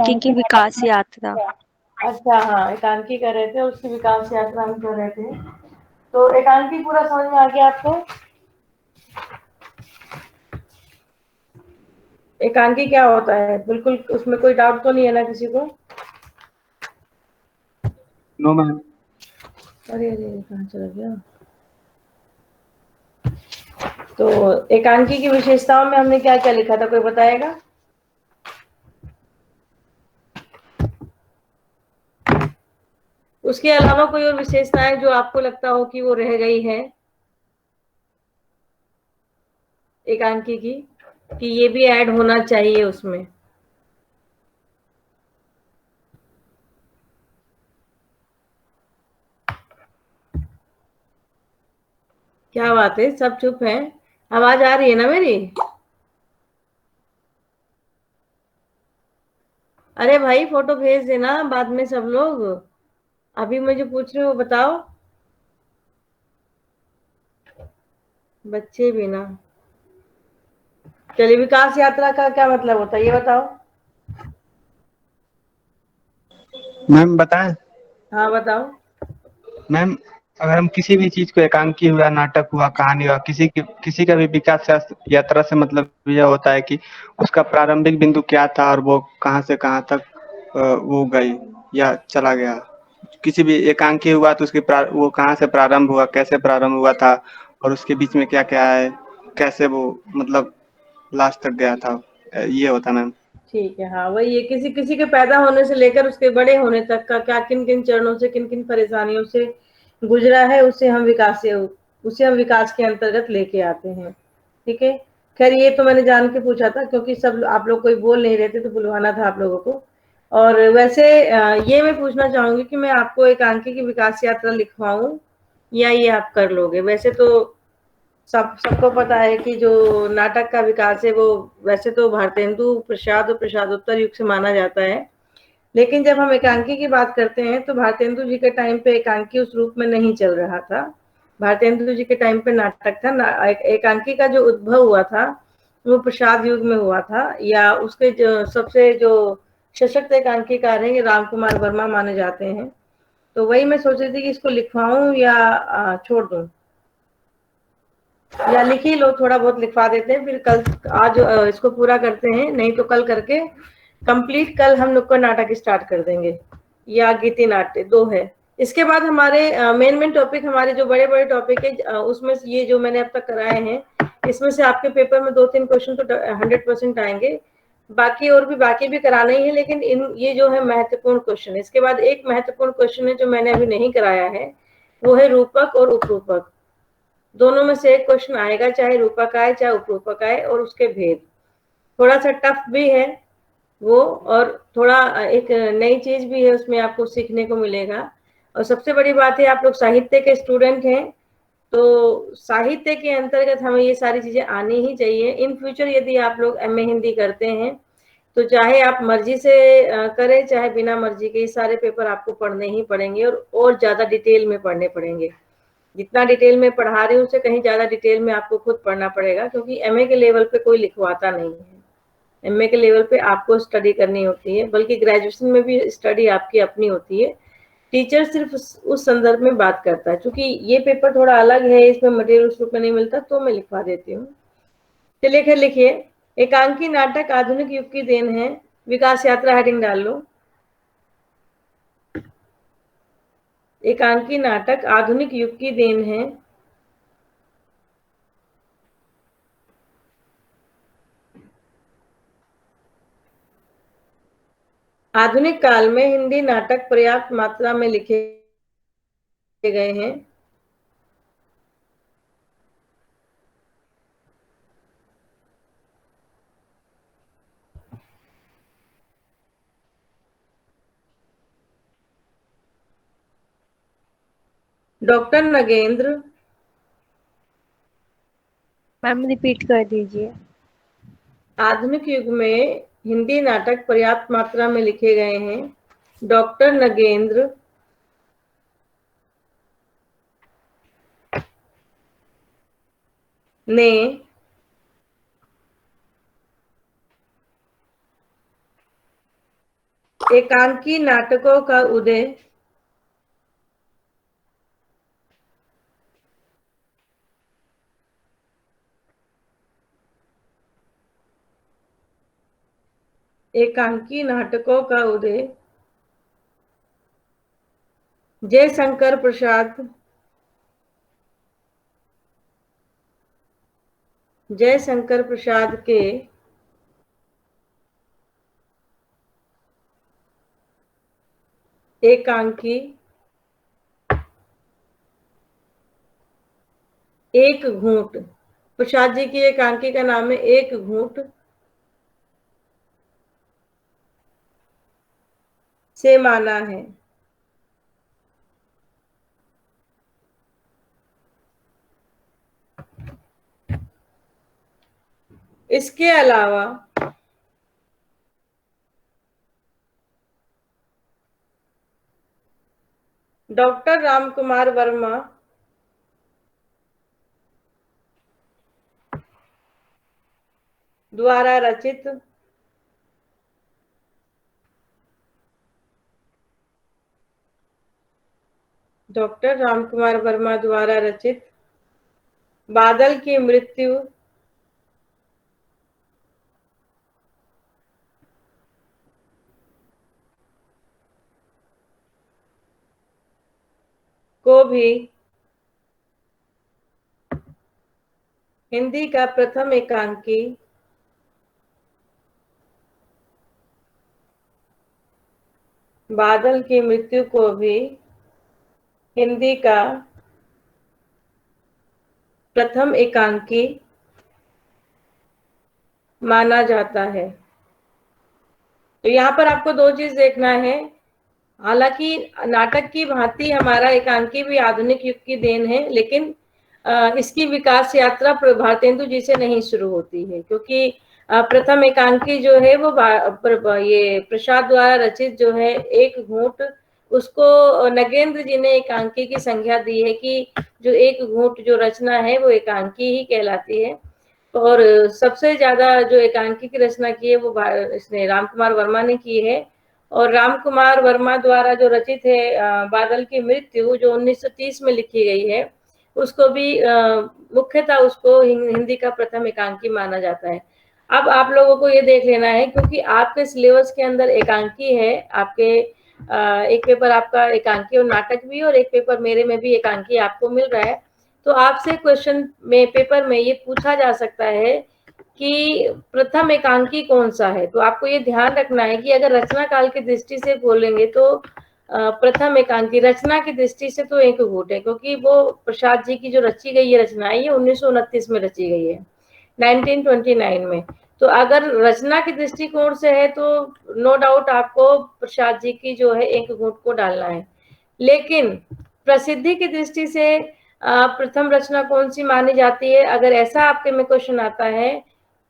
एकांकी की विकास यात्रा। अच्छा, हाँ, एकांकी कर रहे थे, उसकी विकास यात्रा हम कर रहे थे। तो एकांकी पूरा समझ में आ गया आपको? एकांकी क्या होता है? बिल्कुल उसमें कोई डाउट तो नहीं है ना किसी को? No ma'am. अरे अरे, कहाँ चला गया? तो एकांकी की विशेषताओं में हमने क्या क्या लिखा था, कोई बताएगा? उसके अलावा कोई और विशेषताएं जो आपको लगता हो कि वो रह गई है एकांकी की, कि ये भी ऐड होना चाहिए उसमें? क्या बात है, सब चुप हैं? आवाज आ रही है ना मेरी? अरे भाई, फोटो भेज देना बाद में सब लोग। अभी मुझे पूछ रहे हो, बताओ। बच्चे भी ना। चलिए, विकास यात्रा का क्या मतलब होता है ये बताओ। मैम बताएं। हाँ, बताओ। मैम, अगर हम किसी भी चीज को एकांकी हुआ, नाटक हुआ, कहानी हुआ, किसी का भी विकास यात्रा से मतलब यह होता है कि उसका प्रारंभिक बिंदु क्या था और वो कहाँ से कहाँ तक वो गई या चला गया। किसी भी एकांकी हुआ तो वो कहाँ से प्रारंभ हुआ, कैसे प्रारंभ हुआ था और उसके बीच में क्या क्या है, कैसे वो मतलब लास्ट तक गया था, ये होता मैम। ठीक है, हाँ, वही है, किसी किसी के पैदा होने से लेकर उसके बड़े होने तक का क्या, किन किन चरणों से, किन किन परेशानियों से गुजरा है, उसे हम विकास के अंतर्गत लेके आते हैं। ठीक है। खैर, ये तो मैंने जान के पूछा था, क्योंकि सब आप लोग कोई बोल नहीं रहे थे तो बुलवाना था आप लोगों को। और वैसे ये मैं पूछना चाहूंगी कि मैं आपको एकांकी की विकास यात्रा लिखवाऊं या ये आप कर लोगे? वैसे तो सबको पता है कि जो नाटक का विकास है वो वैसे तो भारतेंदु प्रसाद और प्रसादोत्तर युग से माना जाता है, लेकिन जब हम एकांकी की बात करते हैं तो भारतेंदु जी के टाइम पे एकांकी उस रूप में नहीं चल रहा था। भारतेंदु जी के टाइम पे नाटक था ना। एकांकी का जो उद्भव हुआ था वो प्रसाद युग में हुआ था, या उसके जो सबसे जो सशक्त एकांकीकार हैं, राम कुमार वर्मा माने जाते हैं। तो वही मैं सोच रही थी कि इसको लिखवाऊं या छोड़ दूं, या लिख ही लो, थोड़ा बहुत लिखवा देते हैं, फिर कल आज इसको पूरा करते हैं, नहीं तो कल करके कंप्लीट, कल हम नुक्कड़ नाटक स्टार्ट कर देंगे, या गीति नाट्य, दो है। इसके बाद हमारे मेन टॉपिक, हमारे जो बड़े बड़े टॉपिक है, उसमें ये जो मैंने अब तक कराए हैं, इसमें से आपके पेपर में 2-3 क्वेश्चन तो 100% आएंगे। बाकी भी कराना ही है, लेकिन ये जो है महत्वपूर्ण क्वेश्चन है। इसके बाद एक महत्वपूर्ण क्वेश्चन है जो मैंने अभी नहीं कराया है, वो है रूपक और उपरूपक। दोनों में से एक क्वेश्चन आएगा, चाहे रूपक आए चाहे उपरूपक आए, और उसके भेद। थोड़ा सा टफ भी है वो, और थोड़ा एक नई चीज भी है, उसमें आपको सीखने को मिलेगा। और सबसे बड़ी बात है, आप लोग साहित्य के स्टूडेंट हैं, तो साहित्य के अंतर्गत हमें ये सारी चीजें आनी ही चाहिए। इन फ्यूचर यदि आप लोग एमए हिंदी करते हैं तो चाहे आप मर्जी से करें चाहे बिना मर्जी के, ये सारे पेपर आपको पढ़ने ही पड़ेंगे, और ज्यादा डिटेल में पढ़ने पड़ेंगे। जितना डिटेल में पढ़ा रही हूँ उससे कहीं ज्यादा डिटेल में आपको खुद पढ़ना पड़ेगा, क्योंकि एमए के लेवल पे कोई लिखवाता नहीं है। एमए के लेवल पे आपको स्टडी करनी होती है, बल्कि ग्रेजुएशन में भी स्टडी आपकी अपनी होती है। टीचर सिर्फ उस संदर्भ में बात करता है। क्योंकि ये पेपर थोड़ा अलग है, इसमें मटेरियल उस रूप में नहीं मिलता, तो मैं लिखवा देती हूँ। चलिए, खैर लिखिए, एकांकी नाटक आधुनिक युग की देन है, विकास यात्रा हेडिंग डाल लो। एकांकी नाटक आधुनिक युग की देन है, आधुनिक काल में हिंदी नाटक पर्याप्त मात्रा में लिखे गए हैं। डॉक्टर नगेंद्र। मैम रिपीट कर दीजिए। आधुनिक युग में हिंदी नाटक पर्याप्त मात्रा में लिखे गए हैं। डॉक्टर नगेंद्र ने एकांकी नाटकों का उदय एकांकी नाटकों का उदय जयशंकर प्रसाद के एकांकी एक घूंट, प्रसाद जी की एकांकी का नाम है एक घूंट, से माना है। इसके अलावा डॉक्टर रामकुमार वर्मा द्वारा रचित बादल की मृत्यु को भी हिंदी का प्रथम एकांकी बादल की मृत्यु को भी हिंदी का प्रथम एकांकी माना जाता है। तो यहाँ पर आपको दो चीज देखना है। हालांकि नाटक की भांति हमारा एकांकी भी आधुनिक युग की देन है, लेकिन इसकी विकास यात्रा भारतेंदु जी से नहीं शुरू होती है, क्योंकि प्रथम एकांकी जो है वो ये प्रसाद द्वारा रचित जो है एक घूंट, उसको नगेंद्र जी ने एकांकी की संज्ञा दी है कि जो एक घूंट जो रचना है वो एकांकी ही कहलाती है। और सबसे ज्यादा जो एकांकी की रचना की है वो इसने रामकुमार वर्मा ने की है। और रामकुमार वर्मा द्वारा जो रचित है बादल की मृत्यु, जो 1930 में लिखी गई है, उसको भी मुख्यतः उसको हिंदी का प्रथम एकांकी माना जाता है। अब आप लोगों को ये देख लेना है, क्योंकि आपके सिलेबस के अंदर एकांकी है, आपके एक पेपर आपका एकांकी और नाटक भी, और एक पेपर मेरे में भी एकांकी आपको मिल रहा है। तो आपसे क्वेश्चन में पेपर में ये पूछा जा सकता है कि प्रथम एकांकी कौन सा है। तो आपको ये ध्यान रखना है कि अगर रचना काल की दृष्टि से बोलेंगे तो प्रथम एकांकी, रचना की दृष्टि से तो एक घूंट है, क्योंकि वो प्रसाद जी की जो रची गई ये रचना है ये 1929 में रची गई है, 1929 में। तो अगर रचना की दृष्टिकोण से है तो नो डाउट आपको प्रसाद जी की जो है एक घूंट को डालना है। लेकिन प्रसिद्धि की दृष्टि से प्रथम रचना कौन सी मानी जाती है, अगर ऐसा आपके में क्वेश्चन आता है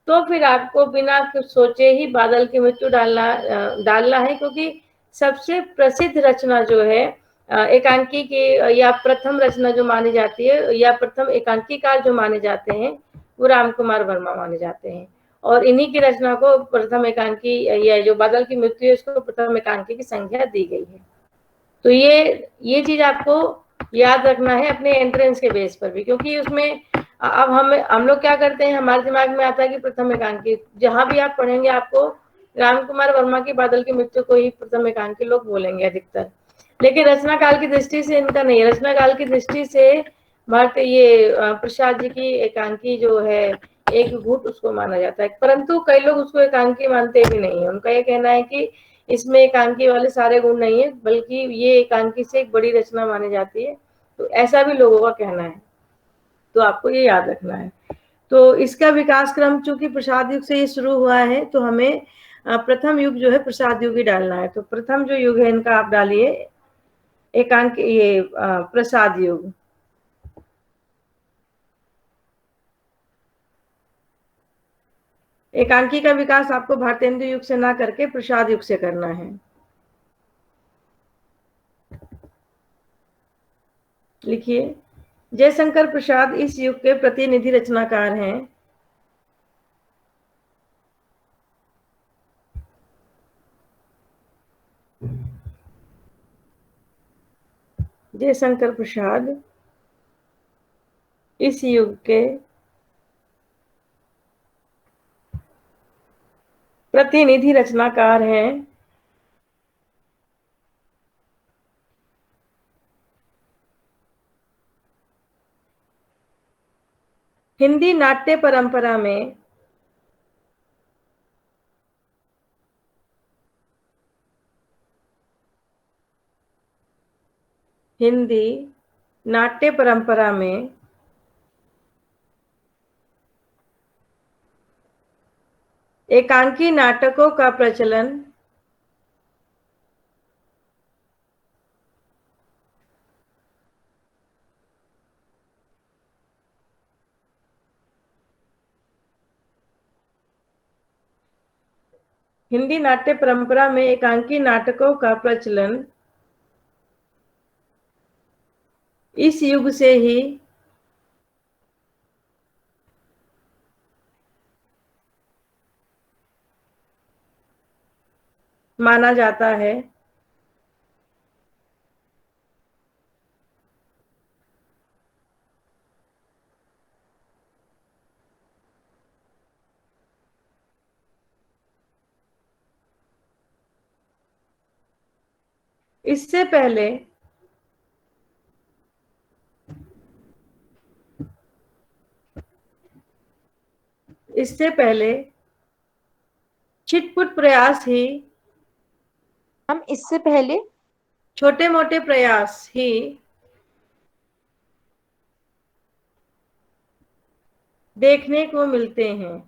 तो फिर आपको बिना कुछ सोचे ही बादल की मृत्यु डालना है, क्योंकि सबसे प्रसिद्ध रचना जो है एकांकी की या प्रथम रचना जो मानी जाती है या प्रथम एकांकीकार जो माने जाते हैं वो रामकुमार वर्मा माने जाते हैं, और इन्हीं की रचना को प्रथम एकांकी या जो बादल की मृत्यु है उसको प्रथम एकांकी की संज्ञा दी गई है। तो ये चीज आपको याद रखना है अपने एंट्रेंस के बेस पर भी, क्योंकि उसमें अब हम लोग क्या करते हैं, हमारे दिमाग में आता है कि प्रथम एकांकी, जहां भी आप पढ़ेंगे आपको रामकुमार वर्मा की बादल की मृत्यु को ही प्रथम एकांकी लोग बोलेंगे अधिकतर, लेकिन रचना काल की दृष्टि से इनका नहीं। रचना काल की दृष्टि से ये प्रसाद जी की एकांकी जो है एक घूंट उसको माना जाता है, परंतु कई लोग उसको एकांकी मानते भी नहीं है। उनका ये कहना है कि इसमें एकांकी वाले सारे गुण नहीं है, बल्कि ये एकांकी से एक बड़ी रचना मानी जाती है। तो ऐसा भी लोगों का कहना है, तो आपको ये याद रखना है। तो इसका विकास क्रम चूंकि प्रसाद युग से ये शुरू हुआ है, तो हमें प्रथम युग जो है प्रसाद युग ही डालना है। तो प्रथम जो युग है इनका आप डालिए एकांक ये प्रसाद युग। एकांकी का विकास आपको भारतेंदु युग से ना करके प्रसाद युग से करना है। लिखिए, जयशंकर प्रसाद इस युग के प्रतिनिधि रचनाकार हैं। जयशंकर प्रसाद इस युग के प्रतिनिधि रचनाकार हैं। हिंदी नाट्य परंपरा में हिंदी नाट्य परंपरा में एकांकी नाटकों का प्रचलन हिंदी नाट्य परंपरा में एकांकी नाटकों का प्रचलन इस युग से ही माना जाता है। इससे पहले छिटपुट प्रयास ही हम इससे पहले छोटे मोटे प्रयास ही देखने को मिलते हैं।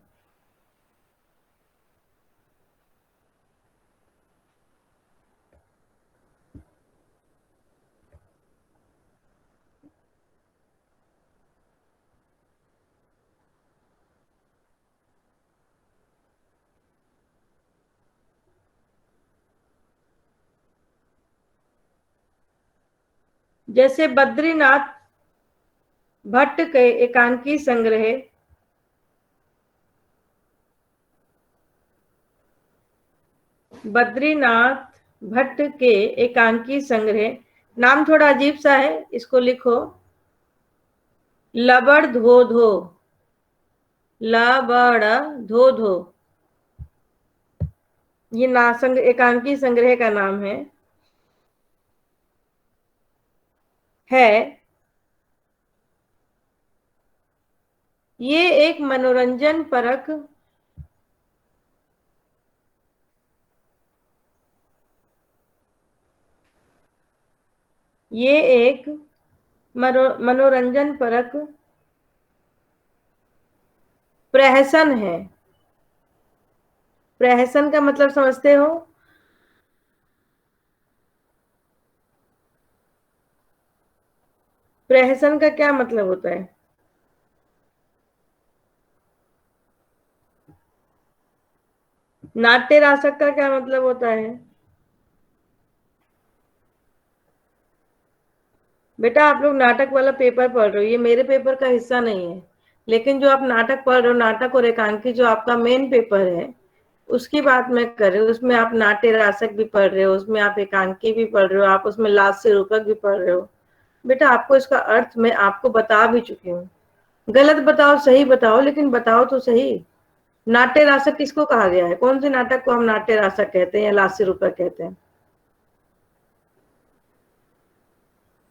जैसे बद्रीनाथ भट्ट के एकांकी संग्रह नाम थोड़ा अजीब सा है, इसको लिखो लबड़ धो धो, लबड़ धो धो, ये एकांकी संग्रह का नाम है। ये एक मनोरंजन परक मनोरंजन परक प्रहसन है। प्रहसन का मतलब समझते हो? प्रहसन का क्या मतलब होता है? नाट्य रासक का क्या मतलब होता है? बेटा आप लोग नाटक वाला पेपर पढ़ रहे हो, ये मेरे पेपर का हिस्सा नहीं है, लेकिन जो आप नाटक पढ़ रहे हो, नाटक और एकांकी जो आपका मेन पेपर है, उसकी बात मैं कर रही हूँ। उसमें आप नाट्य रासक भी पढ़ रहे हो, उसमें आप एकांकी भी पढ़ रहे हो, आप उसमें लास्य रूपक भी पढ़ रहे हो। बेटा आपको इसका अर्थ मैं आपको बता भी चुकी हूँ। गलत बताओ सही बताओ, लेकिन बताओ तो सही। नाट्य रासक किसको कहा गया है? कौन से नाटक को हम नाट्य रासक कहते हैं या लास्य रूपक कहते हैं?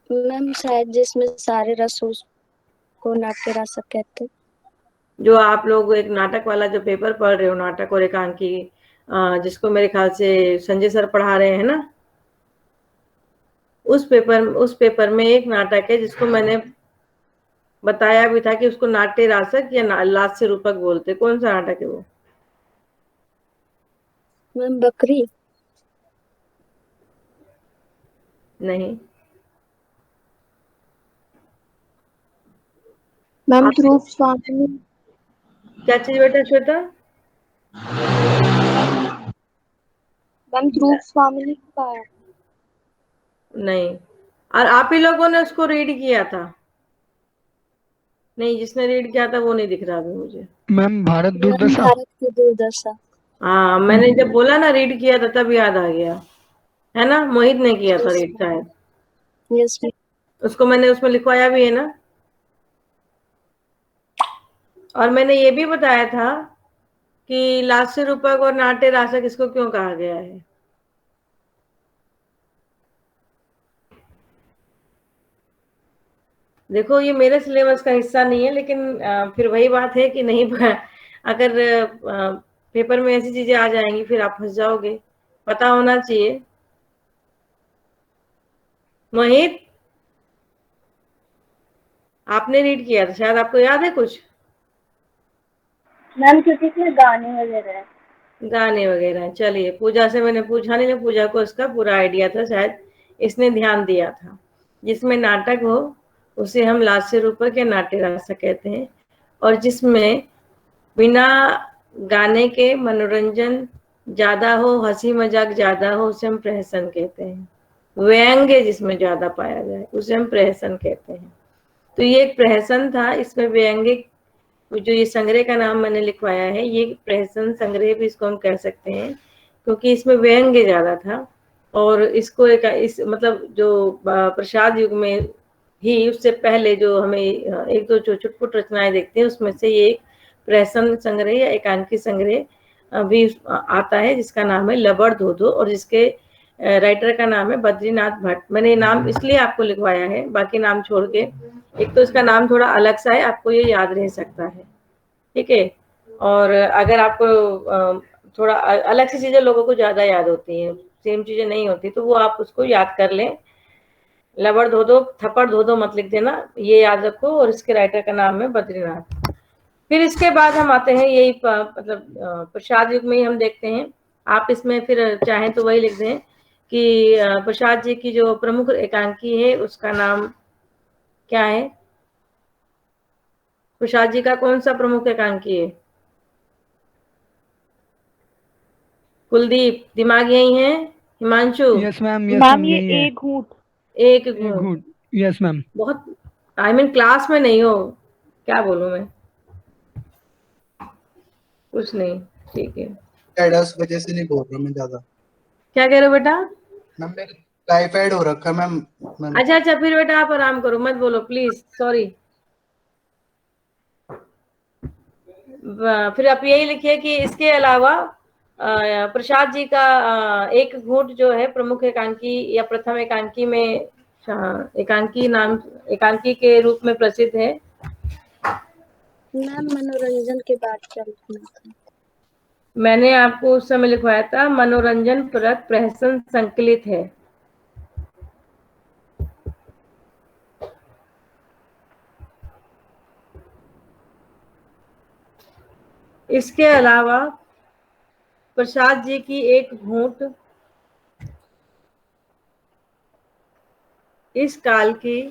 मैम शायद जिसमें सारे रस हो उसको नाट्य रासक कहते हैं। जो आप लोग एक नाटक वाला जो पेपर पढ़ रहे हो, नाटक और एकांकी, जिसको मेरे ख्याल से संजय सर पढ़ा रहे हैं ना, उस पेपर में एक नाटक है जिसको मैंने बताया भी था कि उसको नाट्य रासक या लास्य रूपक बोलते। कौन सा नाटक है वो? मैम बकरी। नहीं मैम ध्रुव स्वामी। क्या चीज बेटा श्वेता? मैम ध्रुव स्वामी का है। नहीं, और आप ही लोगों ने उसको रीड किया था? नहीं, जिसने रीड किया था वो नहीं दिख रहा अभी मुझे। मैम भारत दूरदर्शन। भारत की दूरदर्शन। हाँ, मैंने जब बोला ना रीड किया था तब याद आ गया, है ना? मोहित ने किया था रीड शायद। Yes ma'am. उसको मैंने उसमें लिखवाया भी है ना। और मैंने ये भी बताया था कि लास्य रूपक और नाट्य रासक इसको क्यों कहा गया है। देखो ये मेरे सिलेबस का हिस्सा नहीं है, लेकिन फिर वही बात है कि नहीं अगर पेपर में ऐसी चीजें आ जाएंगी फिर आप फंस जाओगे, पता होना चाहिए। मोहित, आपने रीड किया था शायद, आपको याद है कुछ? मैम क्योंकि इसमें गाने वगैरह है। गाने वगैरह, चलिए पूजा से मैंने पूछा नहीं, पूजा को इसका पूरा आइडिया था, शायद इसने ध्यान दिया था। जिसमें नाटक हो उसे हम लास्य रूपक या नाट्य रासा कहते हैं, और जिसमें बिना गाने के मनोरंजन ज्यादा हो, हंसी मजाक ज्यादा हो, उसे हम प्रहसन कहते हैं। व्यंग्य जिसमें ज्यादा पाया जाए उसे हम प्रहसन कहते हैं। तो ये एक प्रहसन था, इसमें व्यंग्य जो ये संग्रह का नाम मैंने लिखवाया है, ये प्रहसन संग्रह भी इसको हम कह सकते हैं, क्योंकि इसमें व्यंग्य ज्यादा था। और इसको इस मतलब जो प्रसाद युग में ही, उससे पहले जो हमें एक दो जो चुटपुट रचनाएं देखते हैं, उसमें से ये एक प्रहसन संग्रह या एकांकी संग्रह भी आता है, जिसका नाम है लबड़ धोधो, और जिसके राइटर का नाम है बद्रीनाथ भट्ट। मैंने नाम इसलिए आपको लिखवाया है बाकी नाम छोड़ के, एक तो इसका नाम थोड़ा अलग सा है, आपको ये याद रह सकता है, ठीक है। और अगर आपको थोड़ा अलग सी चीजें लोगों को ज्यादा याद होती हैं, सेम चीजें नहीं होती, तो वो आप उसको याद कर लें। लबड़ धो दो, थप्पड़ धो दो मत लिख देना, ये याद रखो। और इसके राइटर का नाम है बद्रीनाथ। फिर इसके बाद हम आते हैं यही मतलब प्रसाद युग में ही हम देखते हैं। आप इसमें फिर चाहें तो वही लिख दें कि प्रसाद जी की जो प्रमुख एकांकी है उसका नाम क्या है। प्रसाद जी का कौन सा प्रमुख एकांकी है? कुलदीप, दिमाग यही है? Himanshu? Yes ma'am, yes ma'am ma'am, ये यही है। एक घूंट। एक एक घूंट। घूंट, यस मैम। बहुत आई मीन क्लास में नहीं हो, क्या बोलूं मैं, कुछ नहीं, ठीक है। टाइफाइड वजह से नहीं बोल रहा मैं ज्यादा। क्या कह रहे हो बेटा? मैम मेरे टाइफाइड हो रखा मैम। अच्छा अच्छा, फिर बेटा आप आराम करो, मत बोलो प्लीज, सॉरी। फिर आप यही लिखिए कि इसके अलावा प्रसाद जी का एक घूंट जो है प्रमुख एकांकी या प्रथम एकांकी में, एकांकी नाम, एकांकी के रूप में प्रसिद्ध है। मैम मनोरंजन के बाद क्या लिखना था? मैंने आपको उस समय लिखवाया था मनोरंजन परक प्रहसन संकलित है। इसके अलावा प्रसाद जी की एक घूंट इस काल की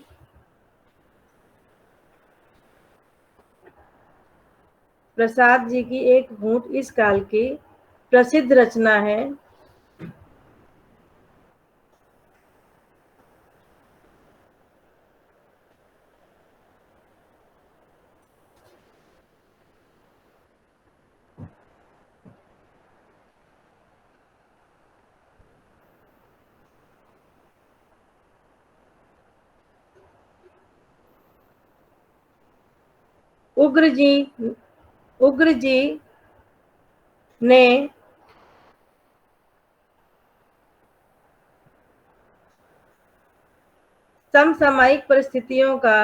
प्रसाद जी की एक घूंट इस काल की प्रसिद्ध रचना है। उग्र जी ने समसामयिक परिस्थितियों का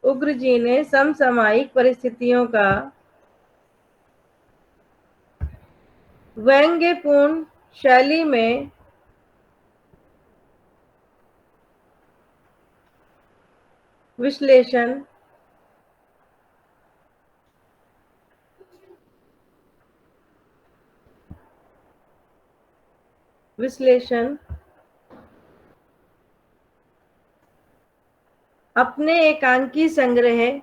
उग्र जी ने समसामयिक परिस्थितियों का व्यंग्यपूर्ण शैली में विश्लेषण अपने एकांकी संग्रह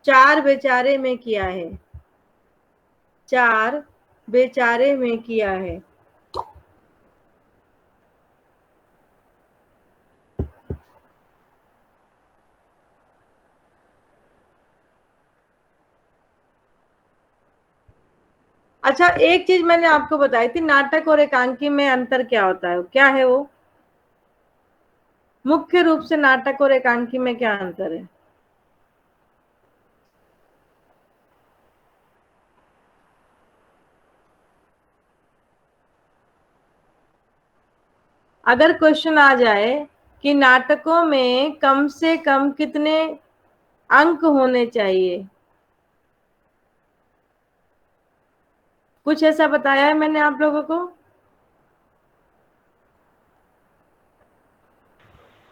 चार बेचारे में किया है। चार बेचारे में किया है। अच्छा, एक चीज मैंने आपको बताई थी, नाटक और एकांकी में अंतर क्या होता है, क्या है वो? मुख्य रूप से नाटक और एकांकी में क्या अंतर है? अगर क्वेश्चन आ जाए कि नाटकों में कम से कम कितने अंक होने चाहिए, कुछ ऐसा बताया है मैंने आप लोगों को?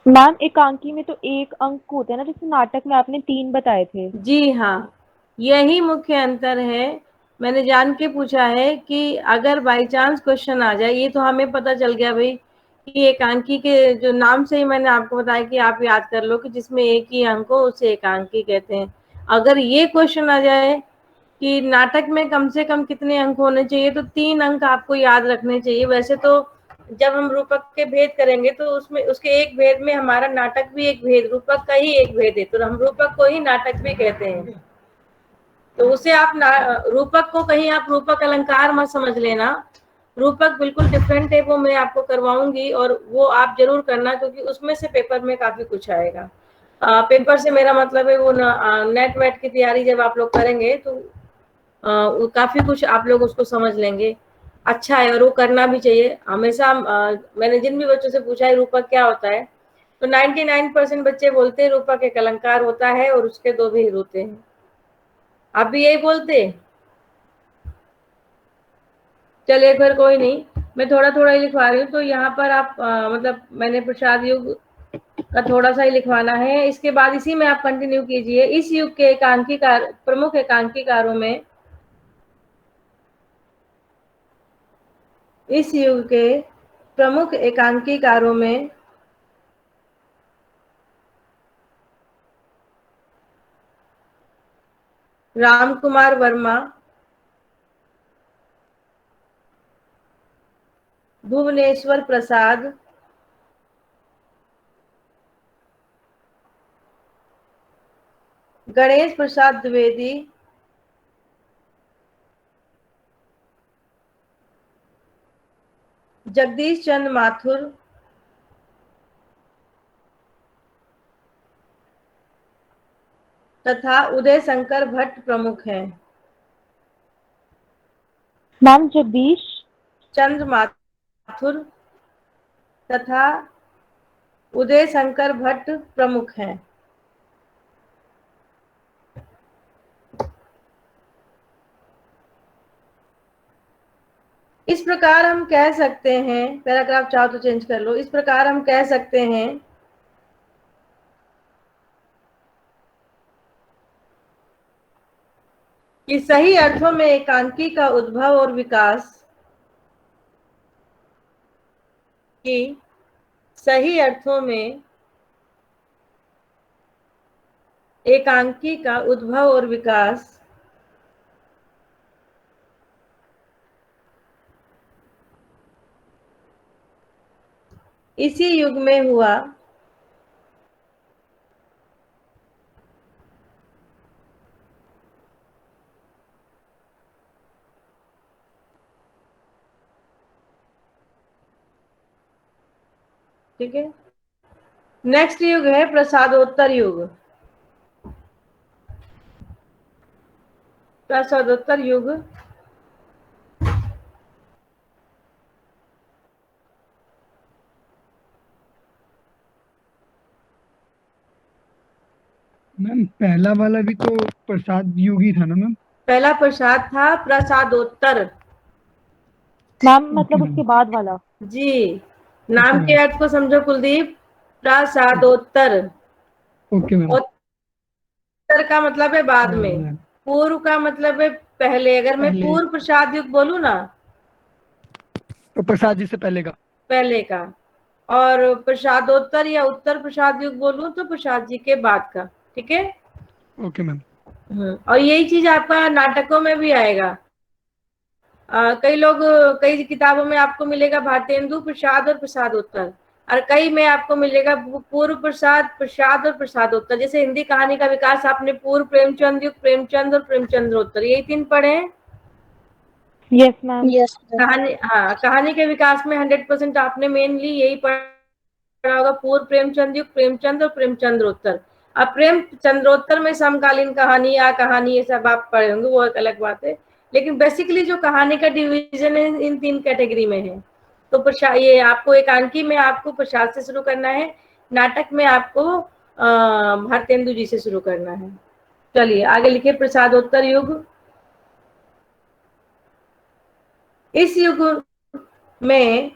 मैम एकांकी में तो 1 अंक होता है ना, जैसे नाटक में आपने 3 बताए थे। जी हाँ, यही मुख्य अंतर है। मैंने जान के पूछा है कि अगर बाई चांस क्वेश्चन आ जाए, ये तो हमें पता चल गया भाई कि एकांकी के जो नाम से ही मैंने आपको बताया कि आप याद कर लो कि जिसमें एक ही अंक हो उसे एकांकी कहते हैं। अगर ये क्वेश्चन आ जाए कि नाटक में कम से कम कितने अंक होने चाहिए, तो 3 अंक आपको याद रखने चाहिए। वैसे तो जब हम रूपक के भेद करेंगे तो उसमें उसके एक भेद में हमारा नाटक भी एक भेद, रूपक का ही एक भेद है, तो हम रूपक को ही नाटक भी कहते हैं। तो उसे आप रूपक को कहीं आप रूपक अलंकार मत समझ लेना, रूपक बिल्कुल डिफरेंट है, वो मैं आपको करवाऊंगी और वो आप जरूर करना, क्योंकि उसमें से पेपर में काफी कुछ आएगा। पेपर से मेरा मतलब है वो नेट वेट की तैयारी जब आप लोग करेंगे तो काफी कुछ आप लोग उसको समझ लेंगे। अच्छा है, और वो करना भी चाहिए हमेशा। मैंने जिन भी बच्चों से पूछा है रूपक क्या होता है, तो 99% बच्चे बोलते हैं रूपक एक अलंकार होता है और उसके 2 भेद होते हैं। आप भी यही बोलते? चलिए फिर कोई नहीं, मैं थोड़ा थोड़ा ही लिखवा रही हूँ। तो यहाँ पर आप मतलब मैंने प्रसाद युग का थोड़ा सा ही लिखवाना है, इसके बाद इसी में आप कंटिन्यू कीजिए। इस युग के एकांकीकार, प्रमुख एकांकीकारों में, इस युग के प्रमुख एकांकीकारों में राम कुमार वर्मा, भुवनेश्वर प्रसाद, गणेश प्रसाद द्विवेदी, जगदीश चंद्र माथुर, तथा उदय शंकर भट्ट प्रमुख हैं। मैम जगदीश चंद्र माथुर तथा उदय शंकर भट्ट प्रमुख हैं। इस प्रकार हम कह सकते हैं, पैराग्राफ चाहो तो चेंज कर लो, इस प्रकार हम कह सकते हैं कि सही अर्थों में एकांकी का उद्भव और विकास, कि सही अर्थों में एकांकी का उद्भव और विकास इसी युग में हुआ, ठीक है। नेक्स्ट युग है प्रसादोत्तर युग। प्रसादोत्तर युग मैम पहला वाला भी तो प्रसाद युग ही था ना मैम? पहला प्रसाद था, प्रसादोत्तर। मैम ओके मतलब मैम। उसके बाद वाला। जी, ओके नाम के मैम। अर्थ को समझो कुलदीप, प्रसादोत्तर। Okay ma'am. उत्तर का मतलब है बाद हाँ में, मैम। पूर्व का मतलब है पहले। अगर मैं पहले पूर्व प्रसाद युग बोलूं ना, तो प्रसाद जी से पहले का। पहले का, और प्रसादोत्तर या उत्तर प्रसाद युग बोलूं तो प्रसाद जी के बाद का, ठीक है। Okay ma'am. और यही चीज आपका नाटकों में भी आएगा। कई लोग, कई किताबों में आपको मिलेगा भारतेंदु प्रसाद और प्रसादोत्तर, और कई में आपको मिलेगा पूर्व प्रसाद, प्रसाद और प्रसादोत्तर। जैसे हिंदी कहानी का विकास आपने पूर्व प्रेमचंद युग, प्रेमचंद और प्रेमचंद्रोत्तर, यही 3 पढ़े हैं। Yes ma'am. यस कहानी, हाँ, कहानी के विकास में 100% आपने मेनली यही पढ़ा होगा, पूर्व प्रेमचंद युग, प्रेमचंद और प्रेमचंद्रोत्तर। अब प्रेमचंद्रोत्तर में समकालीन कहानी या कहानी ये सब आप पढ़े होंगे, वो एक अलग बात है, लेकिन बेसिकली जो कहानी का डिवीजन है इन 3 कैटेगरी में है। तो ये आपको एकांकी में आपको प्रसाद से शुरू करना है, नाटक में आपको भारतेंदु जी से शुरू करना है। चलिए आगे लिखिए, प्रसादोत्तर युग। इस युग में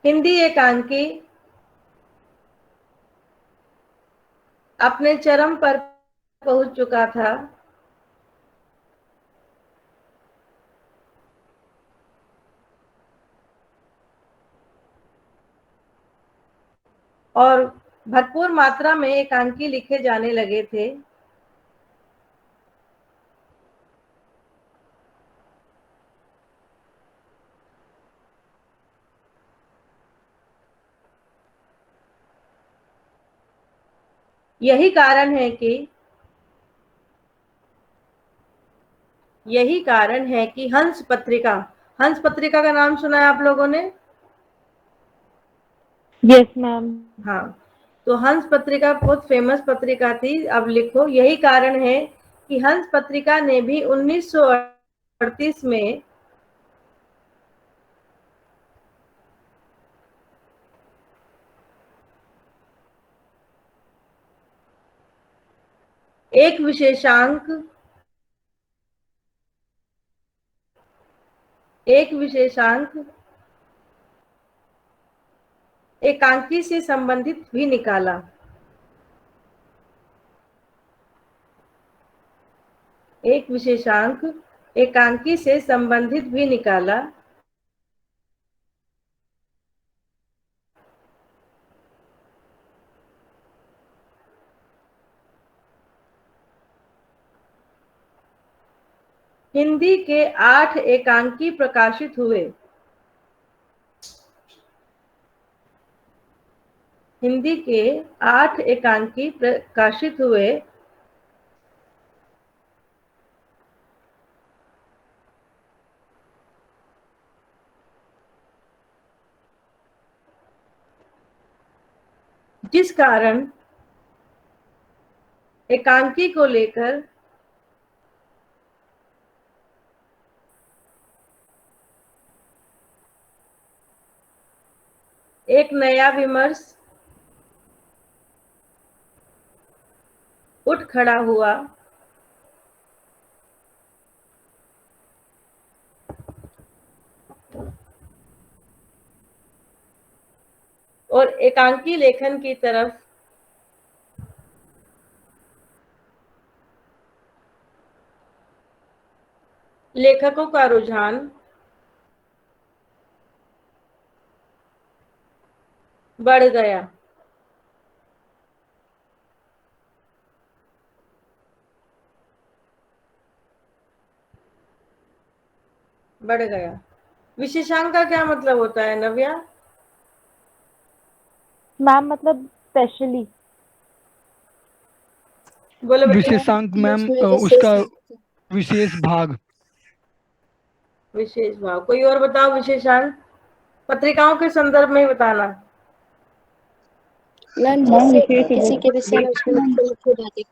हिंदी एकांकी अपने चरम पर पहुंच चुका था। और भरपूर मात्रा में एकांकी लिखे जाने लगे थे। यही कारण है कि हंस पत्रिका का नाम सुना है आप लोगों ने? Yes ma'am. हाँ, तो हंस पत्रिका बहुत फेमस पत्रिका थी। अब लिखो, यही कारण है कि हंस पत्रिका ने भी 1938 में एक विशेषांक एकांकी से संबंधित भी निकाला। एक विशेषांक एकांकी से संबंधित भी निकाला। हिंदी के 8 एकांकी प्रकाशित हुए। हिंदी के 8 एकांकी प्रकाशित हुए। जिस कारण एकांकी को लेकर एक नया विमर्श उठ खड़ा हुआ। और एकांकी लेखन की तरफ लेखकों का रुझान बढ़ गया। विशेषांक का क्या मतलब होता है नव्या? मैम मतलब स्पेशली। बोलो बेटा। विशेषांक मैम उसमें उसका विशेष विशेष भाग। विशेष भाव। कोई और बताओ विशेषांक? पत्रिकाओं के संदर्भ में बताना। मैम जैसे किसी के विषय में उसमें मुख्य बातें।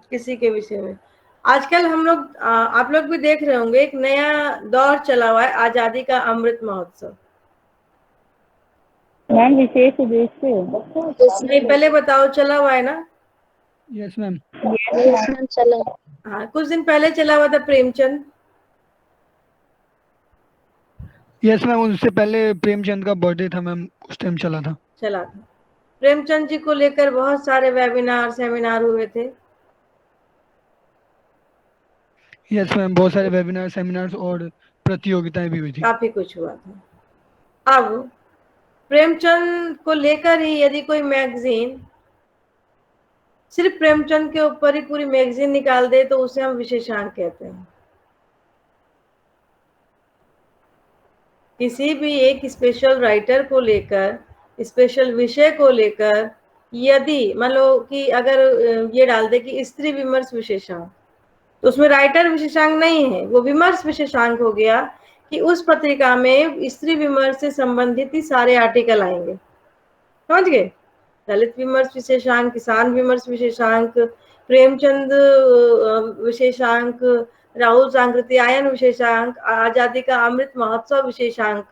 किसी के विषय में। आजकल हम लोग आप लोग भी देख रहे होंगे, एक नया दौर चला हुआ है, आजादी का अमृत महोत्सव। मैम विशेष उद्देश्य। नहीं, पहले बताओ, चला हुआ है ना? Yes ma'am. यस मैम चला। हाँ, कुछ दिन पहले चला हुआ था प्रेमचंद। यस मैम, उससे पहले प्रेमचंद का बर्थडे था मैम, उस टाइम चला था। प्रेमचंद जी को लेकर बहुत सारे वेबिनार सेमिनार हुए थे। यस मैम, बहुत सारे वेबिनार सेमिनार्स और प्रतियोगिताएं भी हुई थी। काफी कुछ हुआ था। अब प्रेमचंद को लेकर ही यदि कोई मैगजीन सिर्फ प्रेमचंद के ऊपर ही पूरी मैगजीन निकाल दे तो उसे हम विशेषांक कहते हैं। किसी भी एक स्पेशल राइटर को लेकर, स्पेशल विषय को लेकर यदि मान लो कि अगर ये डाल दे कि स्त्री विमर्श विशेषांक, तो उसमें राइटर विशेषांक नहीं है, वो विमर्श विशेषांक हो गया कि उस पत्रिका में स्त्री विमर्श से संबंधित ही सारे आर्टिकल आएंगे। समझ गए? दलित विमर्श विशेषांक, किसान विमर्श विशेषांक, प्रेमचंद विशेषांक, राहुल सांकृत्यायन विशेषांक, आजादी का अमृत महोत्सव विशेषांक।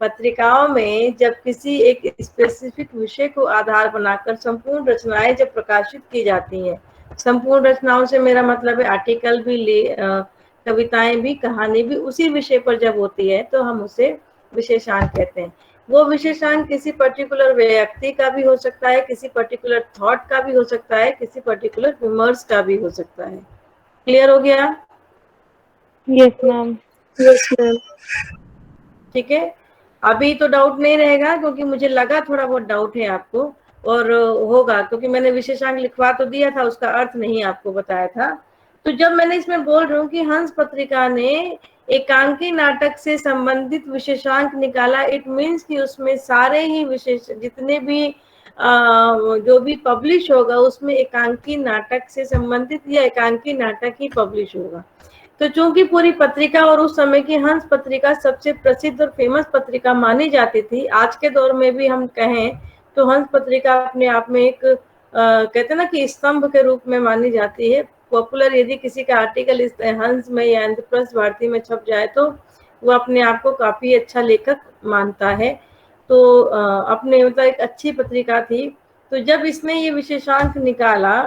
पत्रिकाओं में जब किसी एक स्पेसिफिक विषय को आधार बनाकर संपूर्ण रचनाएं जब प्रकाशित की जाती हैं, संपूर्ण रचनाओं से मेरा मतलब है आर्टिकल भी, कविताएं भी, कहानी भी, उसी विषय पर जब होती है तो हम उसे विशेषांक कहते हैं। वो विशेषांक किसी पर्टिकुलर व्यक्ति का भी हो सकता है, किसी पर्टिकुलर थॉट का भी हो सकता है, किसी पर्टिकुलर विमर्श का भी हो सकता है। क्लियर हो गया? Yes ma'am. Yes ma'am. ठीक है, अभी तो डाउट नहीं रहेगा, क्योंकि मुझे लगा थोड़ा बहुत डाउट है आपको, और होगा, क्योंकि मैंने विशेषांक लिखवा तो दिया था, उसका अर्थ नहीं आपको बताया था। तो जब मैंने इसमें बोल रही हूँ कि हंस पत्रिका ने एकांकी नाटक से संबंधित विशेषांक निकाला, इट मीन्स कि उसमें सारे ही विशेष जितने भी जो भी पब्लिश होगा उसमें एकांकी नाटक से संबंधित या एकांकी नाटक ही पब्लिश होगा। तो चूंकि पूरी पत्रिका और उस समय की हंस पत्रिका सबसे प्रसिद्ध और फेमस पत्रिका मानी जाती थी, आज के दौर में भी हम कहें तो हंस पत्रिका अपने आप में एक कहते हैं ना कि स्तंभ के रूप में मानी जाती है। पॉपुलर यदि किसी का आर्टिकल इस हंस में या इंद्रप्रस्थ भारती में छप जाए तो वो अपने आप को काफी अच्छा लेखक मानता है। तो अपने मतलब एक अच्छी पत्रिका थी। तो जब इसने ये विशेषांक निकाला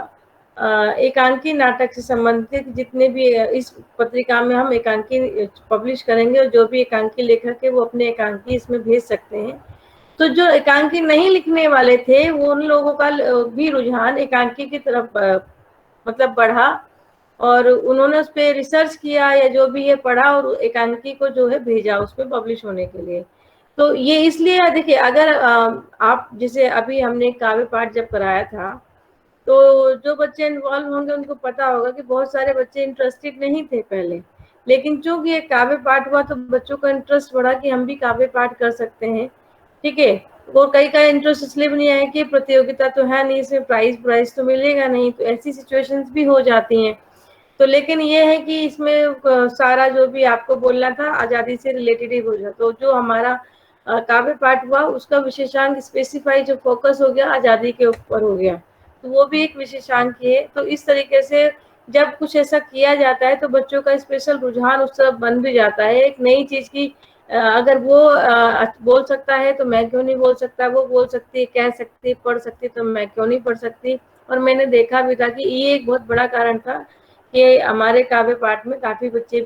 एकांकी नाटक से संबंधित जितने भी इस पत्रिका में हम एकांकी पब्लिश करेंगे, और जो भी एकांकी लेखक है वो अपने एकांकी इसमें भेज सकते हैं। तो जो एकांकी नहीं लिखने वाले थे वो उन लोगों का भी रुझान एकांकी की तरफ मतलब बढ़ा, और उन्होंने उस पर रिसर्च किया या जो भी है पढ़ा, और एकांकी को जो है भेजा उस पर पब्लिश होने के लिए। तो ये इसलिए देखिए, अगर आप जैसे अभी हमने काव्य पाठ जब कराया था, तो जो बच्चे इन्वॉल्व होंगे उनको पता होगा कि बहुत सारे बच्चे इंटरेस्टेड नहीं थे पहले, लेकिन चूंकि एक काव्य पाठ हुआ तो बच्चों का इंटरेस्ट बढ़ा कि हम भी काव्य पाठ कर सकते हैं। ठीक है, और कई का इंटरेस्ट इसलिए भी नहीं आया कि प्रतियोगिता तो है नहीं, इसमें प्राइज तो मिलेगा नहीं, तो ऐसी सिचुएशंस भी हो जाती हैं। तो लेकिन ये है कि इसमें सारा जो भी आपको बोलना था आजादी से रिलेटेड ही बोला, तो जो हमारा काव्य पाठ हुआ उसका विशेषांक स्पेसिफाई जो फोकस हो गया आजादी के ऊपर हो गया, तो वो भी एक विशेषांक है। तो इस तरीके से जब कुछ ऐसा किया जाता है तो बच्चों का स्पेशल रुझान उस तरफ बन भी जाता है। एक नई चीज की अगर वो बोल सकता है तो मैं क्यों नहीं बोल सकता, वो बोल सकती है, कह सकती है, पढ़ सकती, तो मैं क्यों नहीं पढ़ सकती। और मैंने देखा भी था कि ये एक बहुत बड़ा कारण था कि हमारे काव्य पाठ में काफी बच्चे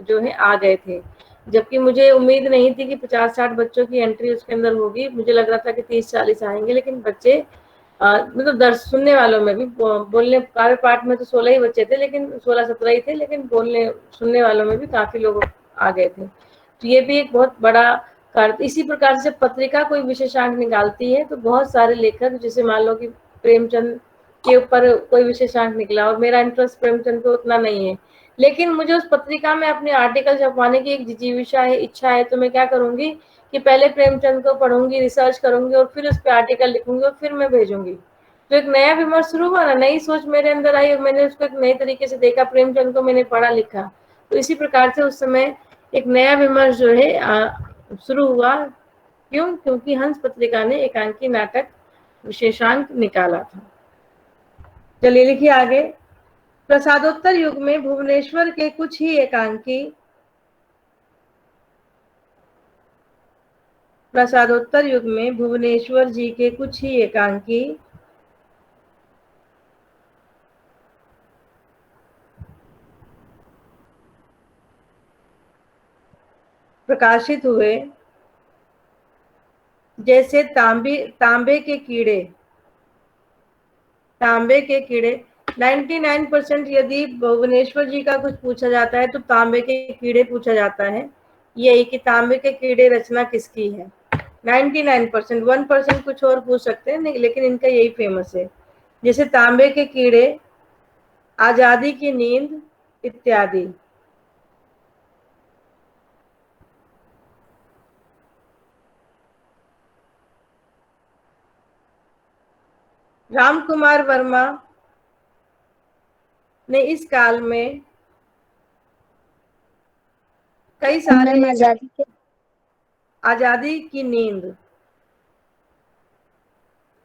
जो है आ गए थे, जबकि मुझे उम्मीद नहीं थी कि 50-60 बच्चों की एंट्री उसके अंदर होगी। मुझे लग रहा था कि 30-40 आएंगे, लेकिन बच्चे मतलब दर्श सुनने वालों में भी बोलने काव्य पाठ में तो 16 ही बच्चे थे, लेकिन 16-17 ही थे, लेकिन बोलने सुनने वालों में भी काफी लोग आ गए थे। तो ये भी एक बहुत बड़ा कार्य। इसी प्रकार से पत्रिका कोई विशेषांक निकालती है तो बहुत सारे लेखक, जैसे मान लो कि प्रेमचंद के ऊपर कोई विशेषांक निकला, और मेरा इंटरेस्ट प्रेमचंद पे उतना नहीं है, लेकिन मुझे उस पत्रिका में अपने आर्टिकल छपवाने की एक जिजीविषा है, इच्छा है, तो मैं क्या करूंगी कि पहले प्रेमचंद को पढ़ूंगी, रिसर्च करूंगी, और फिर उस पर आर्टिकल लिखूंगी, और फिर मैं भेजूंगी। तो एक नया विमर्श शुरू हुआ ना, नई सोच मेरे अंदर आई, और मैंने उसको एक नए तरीके से देखा, प्रेमचंद को मैंने पढ़ा लिखा। तो इसी प्रकार से उस समय एक नया विमर्श जो है शुरू हुआ। क्यों? क्योंकि हंस पत्रिका ने एकांकी नाटक विशेषांक निकाला था। चलिए लिखिए आगे। प्रसादोत्तर युग में भुवनेश्वर के कुछ ही एकांकी प्रसादोत्तर युग में भुवनेश्वर जी के कुछ ही एकांकी प्रकाशित हुए, जैसे तांबे के कीड़े। 99% यदि भुवनेश्वर जी का कुछ पूछा जाता है तो तांबे के कीड़े पूछा जाता है, यही कि तांबे के कीड़े रचना किसकी है। 99%, 1% कुछ और पूछ सकते हैं, लेकिन इनका यही फेमस है, जैसे तांबे के कीड़े, आजादी की नींद इत्यादि। राम कुमार वर्मा ने इस काल में कई सारे मैम आजादी की नींद।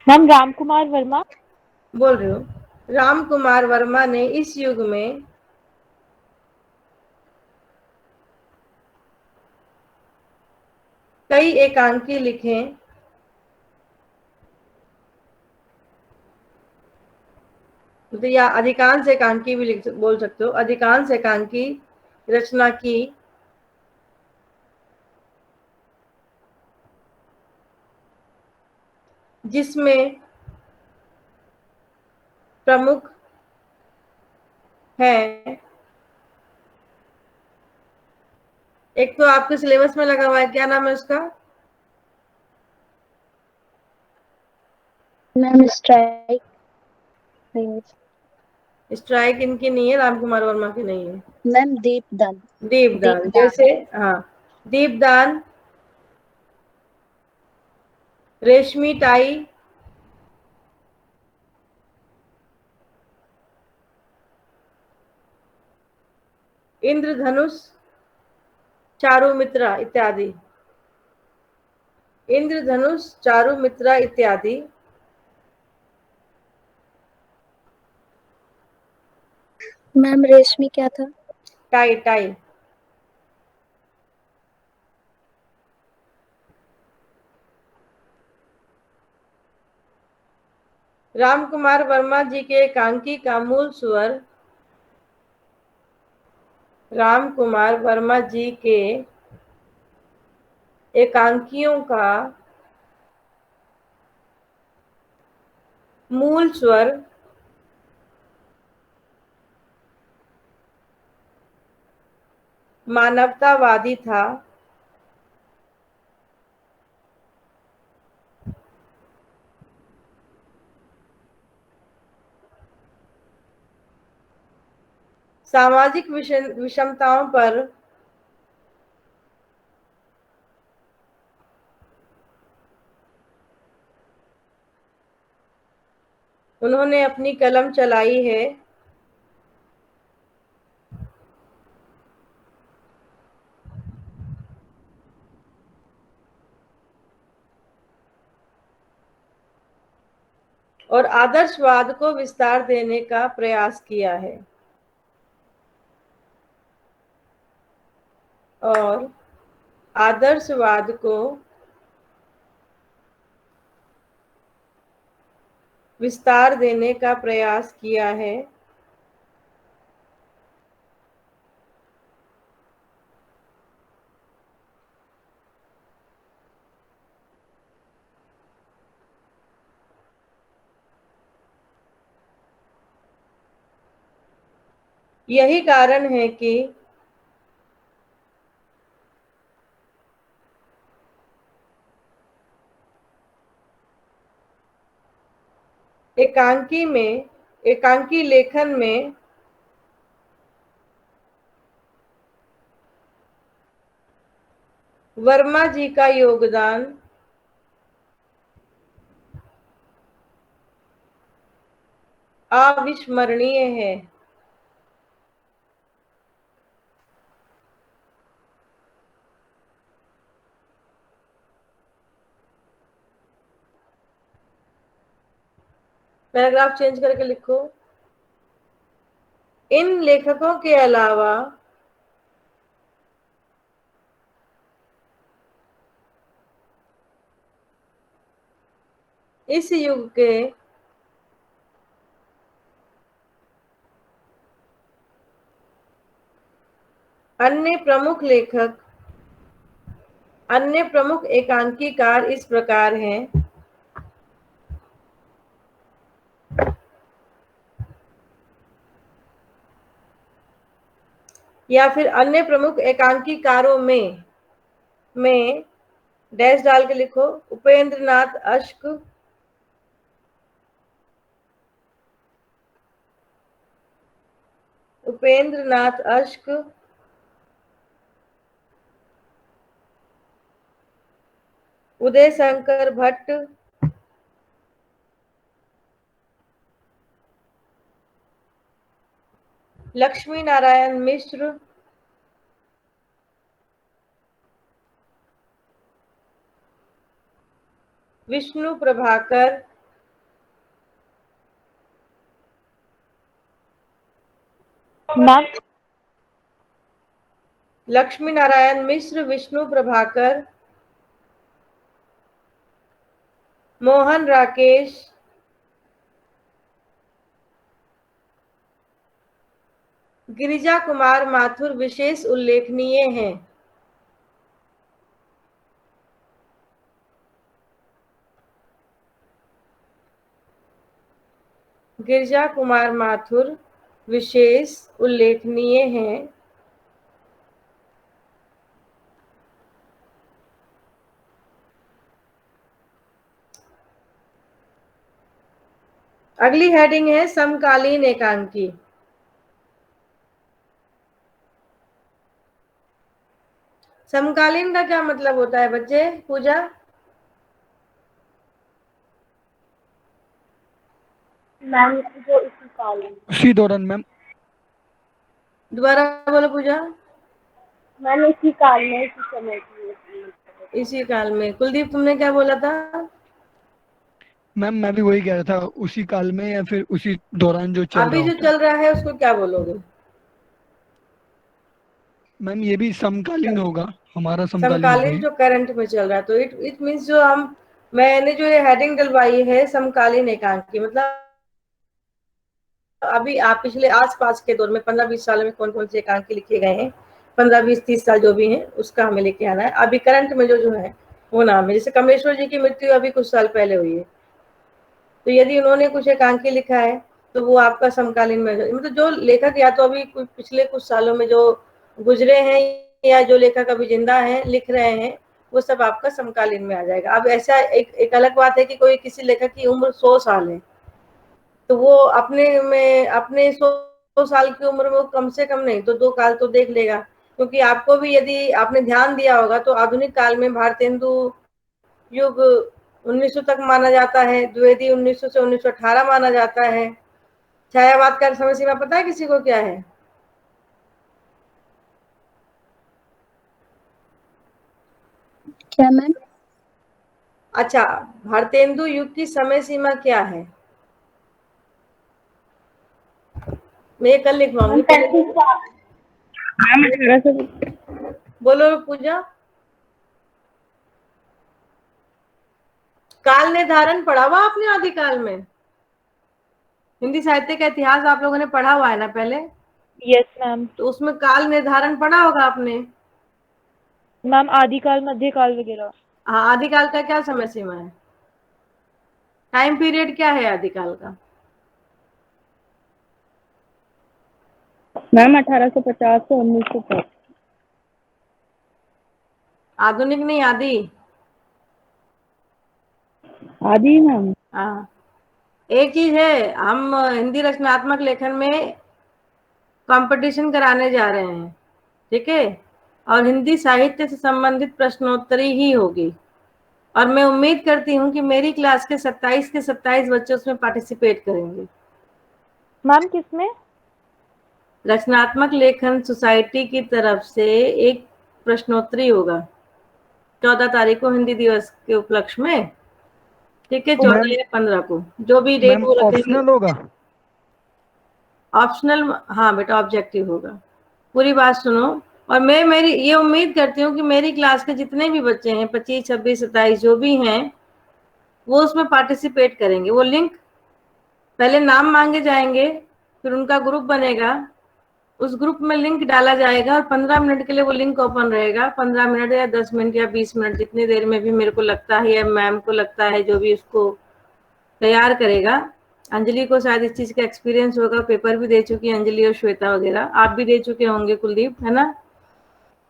मैम राम कुमार वर्मा। बोल रही हूँ, राम कुमार वर्मा ने इस युग में कई एकांकी लिखे या अधिकांश एकांकी भी बोल सकते हो, अधिकांश एकांकी रचना की जिसमें प्रमुख है, एक तो आपके सिलेबस में लगा हुआ है, क्या नाम है उसका? मैम स्ट्राइक स्ट्राइक इनकी नहीं है, राम कुमार वर्मा की नहीं है। मैम दीपदान। दीपदान, जैसे हाँ, दीपदान, रेशमी टाई, इंद्रधनुष, चारुमित्रा इत्यादि। इंद्रधनुष, चारुमित्रा इत्यादि मैम रेशमी क्या था? Tie tie. राम कुमार वर्मा जी के एकांकी का मूल स्वर, राम कुमार वर्मा जी के एकांकियों का मूल स्वर मानवतावादी था। सामाजिक विषमताओं पर उन्होंने अपनी कलम चलाई है। और आदर्शवाद को विस्तार देने का प्रयास किया है। और आदर्शवाद को विस्तार देने का प्रयास किया है। यही कारण है कि एकांकी लेखन में वर्मा जी का योगदान अविस्मरणीय है। पैराग्राफ चेंज करके लिखो, इन लेखकों के अलावा इस युग के अन्य प्रमुख एकांकीकार इस प्रकार हैं। या फिर अन्य प्रमुख एकांकीकारों में डैश डाल के लिखो, उपेंद्र नाथ अश्क, उपेंद्र नाथ अश्क, उदय शंकर भट्ट, लक्ष्मी नारायण मिश्र, विष्णु प्रभाकर, मैम लक्ष्मी नारायण मिश्र, विष्णु प्रभाकर, मोहन राकेश, गिरिजा कुमार माथुर विशेष उल्लेखनीय हैं। गिरिजा कुमार माथुर विशेष उल्लेखनीय हैं। अगली हेडिंग है समकालीन एकांकी। समकालीन का क्या मतलब होता है बच्चे? पूजा, मैम जो इसी काल में, उसी दौरान मैम। दोबारा बोलो पूजा। मैम इसी काल में, इसी समय की। इसी काल में। कुलदीप तुमने क्या बोला था? मैम मैं भी वही कह रहा था, उसी काल में या फिर उसी दौरान जो चल रहा अभी जो होता है। चल रहा है उसको क्या बोलोगे? मैम ये भी समकालीन होगा, हमारा समकालीन होगा समकालीन ये। जो करंट में चल रहा है, तो इट मीन्स जो मैंने जो ये हेडिंग डलवाई है समकालीन एकांकी, मतलब अभी आप पिछले आसपास के दौर में 15-20 सालों में कौन कौन से एकांकी लिखे गए हैं, 15-20-30 साल जो भी हैं उसका हमें लेके आना है। अभी करंट में जो है वो नाम है। जैसे कमलेश्वर जी की मृत्यु अभी कुछ साल पहले हुई है, तो यदि उन्होंने कुछ एकांकी लिखा है तो वो आपका समकालीन में, मतलब जो लेखक या तो अभी पिछले कुछ सालों में जो गुजरे हैं या जो लेखक अभी जिंदा हैं लिख रहे हैं, वो सब आपका समकालीन में आ जाएगा। अब ऐसा एक अलग बात है कि कोई किसी लेखक की उम्र 100 साल है, तो वो अपने 100 साल की उम्र में कम से कम नहीं तो 2 काल तो देख लेगा। क्योंकि आपको भी यदि आपने ध्यान दिया होगा तो आधुनिक काल में भारतेंदु युग 1900 तक माना जाता है, द्विवेदी 1900 से 1918 माना जाता है। छायावाद का समय सीमा पता है किसी को क्या है? क्या मैम? अच्छा, भारतेंदु युग की समय सीमा क्या है? मैं ये कल लिखवाऊंगी। 35 साल। मैम 1800। बोलो पूजा। काल निर्धारण पढ़ा हुआ आपने आदिकाल में? हिंदी साहित्य का इतिहास आप लोगों ने पढ़ा हुआ है ना पहले? Yes ma'am. तो उसमें काल निर्धारण पढ़ा होगा आपने। मैम आदिकाल, मध्यकाल वगैरह। हाँ, आदिकाल का क्या समय सीमा है? टाइम पीरियड क्या है आदिकाल का? मैम 1850 से 1900 तक। आधुनिक नहीं, आदि। आदि मैम। हाँ, एक चीज है, हम हिंदी रचनात्मक लेखन में कंपटीशन कराने जा रहे हैं, ठीक है? और हिंदी साहित्य से संबंधित प्रश्नोत्तरी ही होगी। और मैं उम्मीद करती हूँ कि मेरी क्लास के 27 के 27 बच्चे उसमें पार्टिसिपेट करेंगे। मैम किसमें? रचनात्मक लेखन सोसाइटी की तरफ से एक प्रश्नोत्तरी होगा 14 तारीख को हिंदी दिवस के उपलक्ष्य में, ठीक है? 14 मैम या 15 को, जो भी डेट मैम वो रखेंगे। ऑप्शनल होगा? ऑप्शनल, हाँ बेटा, ऑब्जेक्टिव होगा। पूरी बात सुनो। और मैं मेरी ये उम्मीद करती हूँ कि मेरी क्लास के जितने भी बच्चे हैं, 25, 26, 27 जो भी हैं, वो उसमें पार्टिसिपेट करेंगे। वो लिंक पहले नाम मांगे जाएंगे, फिर उनका ग्रुप बनेगा, उस ग्रुप में लिंक डाला जाएगा और 15 मिनट के लिए वो लिंक ओपन रहेगा। 15 मिनट या 10 मिनट या 20 मिनट, जितनी देर में भी मेरे को लगता है या मैम को लगता है, जो भी उसको तैयार करेगा। अंजलि को शायद इस चीज का एक्सपीरियंस होगा, पेपर भी दे चुकी है अंजलि और श्वेता वगैरह, आप भी दे चुके होंगे कुलदीप, है ना?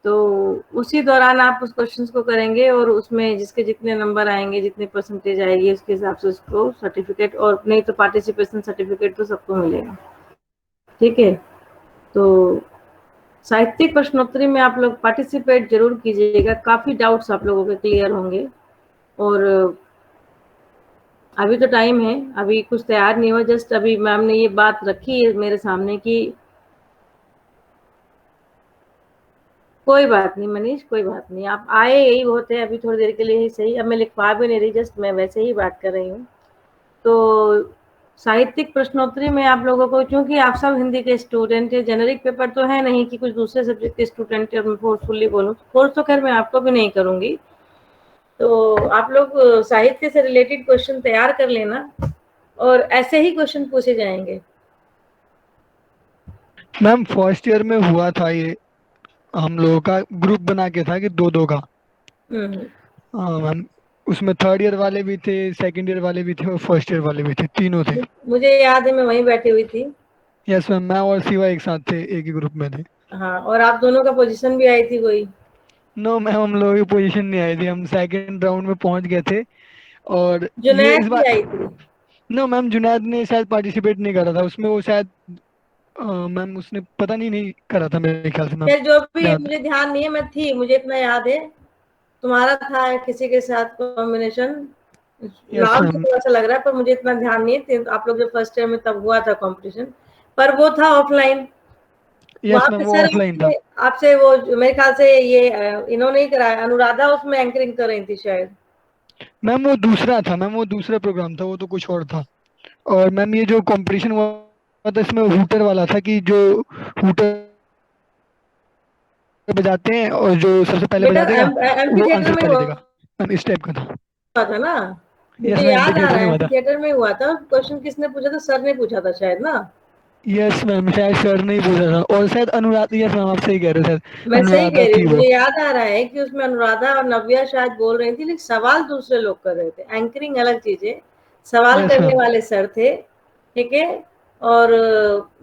तो उसी दौरान आप उस क्वेश्चंस को करेंगे और उसमें जिसके जितने नंबर आएंगे, जितनी परसेंटेज आएगी, उसके हिसाब से उसको सर्टिफिकेट, और नहीं तो पार्टिसिपेशन सर्टिफिकेट तो सबको मिलेगा, ठीक है? तो साहित्यिक प्रश्नोत्तरी में आप लोग पार्टिसिपेट जरूर कीजिएगा, काफी डाउट्स आप लोगों के क्लियर होंगे। और अभी तो टाइम है, अभी कुछ तैयार नहीं हुआ, जस्ट अभी मैम ने ये बात रखी है मेरे सामने कि कोई बात नहीं मनीष, कोई बात नहीं, आप आए यही बहुत है, अभी थोड़ी देर के लिए ही सही। अब मैं लिखवा भी नहीं रही, जस्ट मैं वैसे ही बात कर रही हूँ। तो साहित्यिक प्रश्नोत्तरी में आप लोगों को, क्योंकि आप सब हिंदी के स्टूडेंट है, जेनरिक पेपर तो है नहीं कि कुछ दूसरे सब्जेक्ट के स्टूडेंट है और मैं फोर्सफुली बोलूँ, फोर्स तो खैर मैं आपको भी नहीं करूंगी। तो आप लोग साहित्य से रिलेटेड क्वेश्चन तैयार कर लेना और ऐसे ही क्वेश्चन पूछे जाएंगे। मैम फर्स्ट ईयर में हुआ था ये, हम लोगों का ग्रुप बना के था कि दो दो का। हम्म। हाँ मैम, उसमें थर्ड ईयर वाले भी थे, सेकंड ईयर वाले भी थे और फर्स्ट ईयर वाले भी थे, तीनों थे। मुझे याद है, मैं वहीं बैठी हुई थी। यस मैम, मैं और शिवा एक साथ थे, एक ही ग्रुप में थे। हाँ, और आप दोनों का पोजीशन भी आई थी कोई? नो मैम, हम लोगों की पोजीशन नहीं आई थी, हम सेकंड राउंड में पहुंच गए थे। और ये जुनैद इस भी बार आई थी। नो मैम, जुनैद ने शायद पार्टिसिपेट नहीं करा था उसमें, वो शायद मैम उसने पता नहीं करा था मेरे ख्याल से मैम। फिर जो भी है, याद मुझे ध्यान नहीं है, मैं थी, मुझे इतना याद है। तुम्हारा था किसी के साथ कॉम्बिनेशन, यस नाम से मैम। थोड़ा सा लग रहा है, पर मुझे इतना ध्यान नहीं है। आप लोग जब फर्स्ट टाइम में तब हुआ था कंपटीशन, पर वो था ऑफलाइन। यस वहां मैम, पे वो सर ऑफलाइन था। आपसे वो मेरे ख्याल से ये इन्होंने ही कराया, अनुराधा उसमें एंकरिंग कर रही थी शायद। मैम वो दूसरा था मैम, वो दूसरा प्रोग्राम था, वो तो कुछ और था। और मैम ये जो कंपटीशन हुआ था इसमें हुटर वाला था, कि जो हुटर बजाते हैं और जो सबसे पहले बेटा बजा देगा एम्फी वो थिएटर आंसर में पहले हुआ देगा। मैम इस टाइप का था। था ना? यस मुझे मैम, एम्पी याद आ थिएटर रहा में है, हुआ एम्फी था। थिएटर में हुआ था। क्वेश्चन किसने पूछा था? सर ने पूछा था शायद ना? यस मैम, शायद सर ने ही पूछा था, और शायद अनुराधा, यस मैम आप सही कह रहे हो, शायद मैं सही अनुराधा कह रही थी हूँ, वो। मुझे याद आ रहा है कि उसमें अनुराधा और नव्या शायद बोल रही थी, लेकिन सवाल दूसरे लोग कर रहे थे। एंकरिंग अलग चीज है, सवाल यस करने मैम। वाले सर थे। ठीक है। और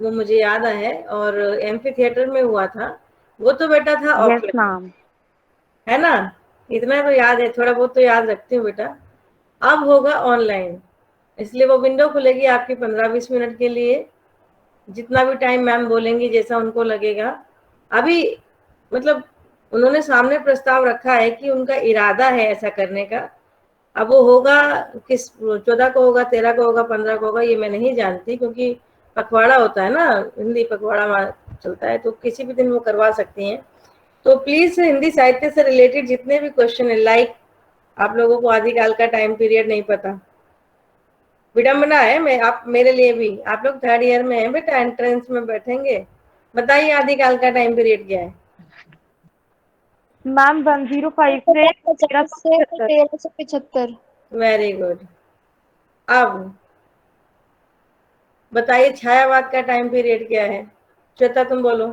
वो मुझे याद है, और एम्फी थिएटर में हुआ था। वो तो बेटा था यस ऑफलाइन, मैम। है ना? इतना तो याद है, थोड़ा बहुत तो याद रखती हूँ बेटा। अब होगा ऑनलाइन, इसलिए वो विंडो खुलेगी आपकी 15-20 मिनट के लिए, जितना भी टाइम मैम बोलेंगी, जैसा उनको लगेगा। अभी मतलब उन्होंने सामने प्रस्ताव रखा है कि उनका इरादा है ऐसा करने का। अब वो होगा किस, 14 को होगा, 13 को होगा, 15 को होगा, ये मैं नहीं जानती, क्योंकि पखवाड़ा होता है ना, हिंदी पखवाड़ा चलता है, तो किसी भी दिन वो करवा सकती हैं। तो प्लीज हिंदी साहित्य से रिलेटेड जितने भी क्वेश्चन है, लाइक आप लोगों को आदिकाल का टाइम पीरियड नहीं पता, विडम्बना है। मैं आप मेरे लिए भी, आप लोग थर्ड ईयर में हैं बेटा, एंट्रेंस में बैठेंगे। बताइए आदिकाल का टाइम पीरियड क्या है? मैम 105 से 1950 से 1375। 1375। Very good. अब बताइए छायावाद का टाइम पीरियड क्या है? श्वेता तुम बोलो।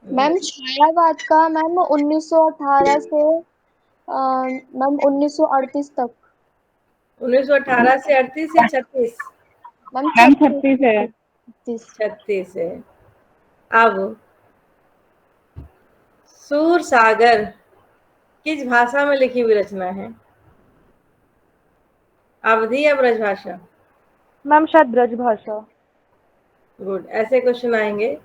मैम छायावाद का मैम 1918 से मैम 1938 तक। 1918 से 38 या 36? Ma'am ma'am 36। 36 है। 36। 36 है। अब सूर सागर किस भाषा में लिखी हुई रचना है? अवधी या ब्रजभाषा? मैम शायद ब्रजभाषा। गुड, ऐसे क्वेश्चन आएंगे।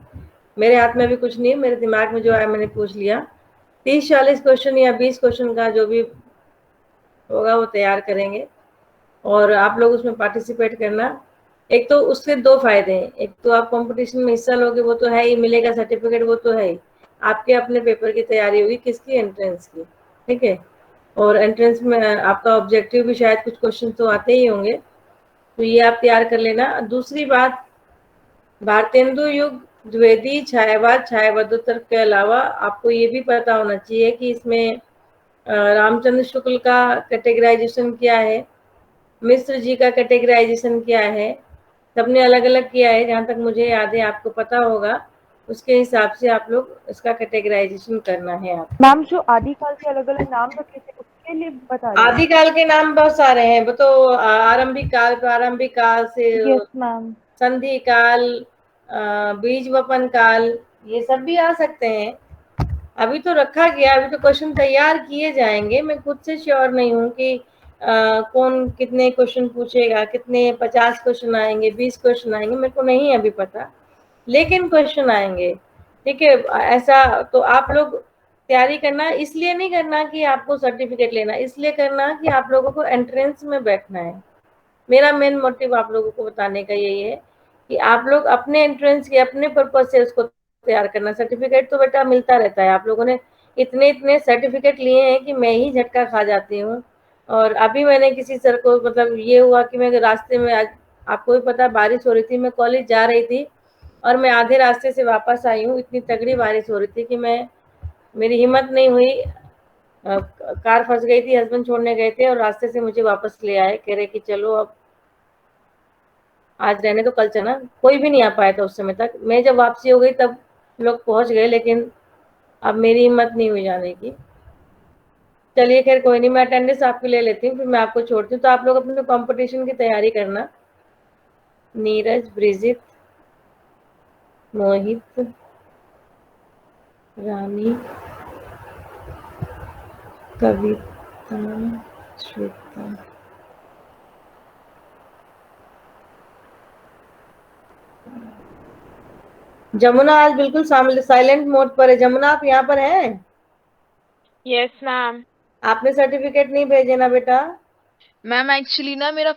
मेरे हाथ में भी कुछ नहीं है, मेरे दिमाग में जो आया मैंने पूछ लिया। 30-40 क्वेश्चन या 20 क्वेश्चन का जो भी होगा वो तैयार करेंगे, और आप लोग उसमें पार्टिसिपेट करना। एक तो उससे दो फायदे हैं, एक तो आप कंपटीशन में हिस्सा लोगे, वो तो है ही, मिलेगा सर्टिफिकेट, वो तो है ही। आपके अपने पेपर की तैयारी होगी, किसकी? एंट्रेंस की। ठीक है। और एंट्रेंस में आपका ऑब्जेक्टिव भी शायद कुछ क्वेश्चन तो आते ही होंगे, तो ये आप तैयार कर लेना। दूसरी बात, भारतेंदु युग, द्विवेदी, छायावाद, छायावादोत्तर के अलावा आपको ये भी पता होना चाहिए कि इसमें रामचंद्र शुक्ल का कैटेगराइजेशन क्या है, मिश्र जी का कैटेगराइजेशन क्या है, सबने अलग अलग किया है, जहाँ तक मुझे याद है, आपको पता होगा। उसके हिसाब से आप लोग इसका कैटेगराइजेशन करना है। आप मैम जो आदिकाल के अलग अलग नाम रखे थे उसके लिए बता रही हैं? आदिकाल के नाम बहुत सारे हैं, वो तो आरंभिक काल, प्रारंभिक काल से यस मैम। संधि काल, बीज वपन काल, ये सब भी आ सकते हैं। अभी तो रखा गया, अभी तो क्वेश्चन तैयार किए जाएंगे। मैं खुद से श्योर नहीं हूँ कि कौन कितने क्वेश्चन पूछेगा, कितने 50 क्वेश्चन आएंगे, 20 क्वेश्चन आएंगे, मेरे को नहीं अभी पता, लेकिन क्वेश्चन आएंगे। ठीक है। ऐसा तो आप लोग तैयारी करना इसलिए नहीं करना कि आपको सर्टिफिकेट लेना, इसलिए करना कि आप लोगों को एंट्रेंस में बैठना है। मेरा मेन मोटिव आप लोगों को बताने का यही है कि आप लोग अपने एंट्रेंस के अपने पर्पज से उसको तैयार करना। सर्टिफिकेट तो बेटा मिलता रहता है, आप लोगों ने इतने इतने सर्टिफिकेट लिए हैं कि मैं ही झटका खा जाती हूँ। और अभी मैंने किसी सर को, मतलब ये हुआ कि मैं रास्ते में, आज आपको भी पता बारिश हो रही थी, मैं कॉलेज जा रही थी और मैं आधे रास्ते से वापस आई हूँ। इतनी तगड़ी बारिश हो रही थी कि मेरी हिम्मत नहीं हुई, कार फंस गई थी, हस्बैंड छोड़ने गए थे और रास्ते से मुझे वापस ले आए, कह रहे कि चलो अब आज रहने तो कल चलना। कोई भी नहीं आ पाया था उस समय तक। मैं जब वापसी हो गई तब लोग पहुंच गए, लेकिन अब मेरी हिम्मत नहीं हुई जाने की। चलिए खैर कोई नहीं, मैं अटेंडेंस आपकी ले लेती हूँ, फिर मैं आपको छोड़ती हूँ। तो आप लोग अपने कंपटीशन की तैयारी करना। नीरज, ब्रिजित, मोहित, रानी, कविता, श्वेता, जमुना आज बिल्कुल साइलेंट मोड पर है। जमुना आप यहाँ पर हैं? Yes ma'am. आपने सर्टिफिकेट नहीं भेजे ना बेटा? मैम एक्चुअली ना मेरा